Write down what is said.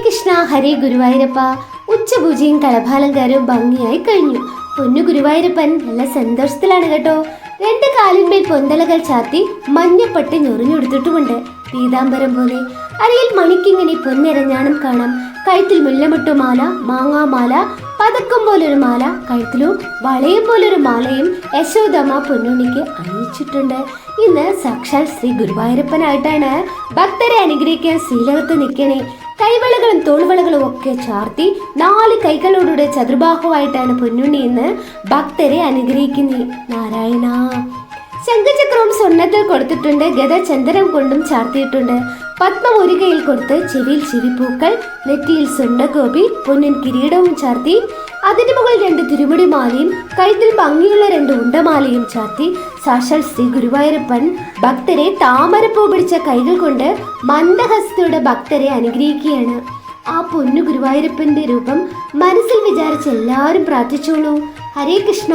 കൃഷ്ണ ഹരേ ഗുരുവായൂരപ്പ. ഉച്ചപൂജയും കളഭാലങ്കാരവും ഭംഗിയായി കഴിഞ്ഞു. പൊന്നു ഗുരുവായൂരപ്പൻ നല്ല സന്തോഷത്തിലാണ് കേട്ടോ. രണ്ട് കാലിന്മേൽ പൊന്തലകൾ ചാത്തി മഞ്ഞപ്പട്ട് ഞൊറിഞ്ഞെടുത്തിട്ടുമുണ്ട്. പീതാംബരം പോലെ അരയിൽ മണിക്കിങ്ങനെ പൊന്നിരഞ്ഞാണം കാണാം. കഴുത്തിൽ മുല്ലമുട്ടുമാല, മാങ്ങാമാല, പതക്കം പോലൊരു മാല, കഴുത്തിലും വളയം പോലൊരു മാലയും യശോദമ്മ പൊന്നുണ്ണിക്ക് അണിയിച്ചിട്ടുണ്ട്. ഇന്ന് സാക്ഷാൽ ശ്രീ ഗുരുവായൂരപ്പനായിട്ടാണ് ഭക്തരെ അനുഗ്രഹിക്കാൻ ശ്രീലകത്ത് നിൽക്കണേ. കൈവളകളും തോൾവളകളും ഒക്കെ ചാർത്തി 4 കൈകളോടുകൂടെ ചതുർബാഹുവായിട്ടാണ് പൊന്നുണ്ണി ഇന്ന് ഭക്തരെ അനുഗ്രഹിക്കുന്നത്. നാരായണ. ശംഖചക്രവും സ്വർണ്ണത്തിൽ കൊടുത്തിട്ടുണ്ട്. ഗദ ചന്ദനം കൊണ്ടും ചാർത്തിയിട്ടുണ്ട്. പത്മം ഒരു കൈയിൽ കൊടുത്ത് ചെവിയിൽ ചിരിപ്പൂക്കൾ, നെറ്റിയിൽ സ്വർണ്ണഗോപി, പൊന്നിൻ കിരീടവും ചാർത്തി. അതിന് മുകളിൽ 2 തിരുമുടി മാലയും കഴുത്തിൽ ഭംഗിയുള്ള 2 ഉണ്ടമാലയും ചാർത്തി സാക്ഷാൽ ശ്രീ ഗുരുവായൂരപ്പൻ ഭക്തരെ താമരപ്പൂ പിടിച്ച കൈകൾ കൊണ്ട് മന്ദഹസ്തയുടെ ഭക്തരെ അനുഗ്രഹിക്കുകയാണ്. ആ പൊന്നു ഗുരുവായൂരപ്പന്റെ രൂപം മനസ്സിൽ വിചാരിച്ച് എല്ലാവരും പ്രാർത്ഥിച്ചോളൂ. ഹരേ കൃഷ്ണ.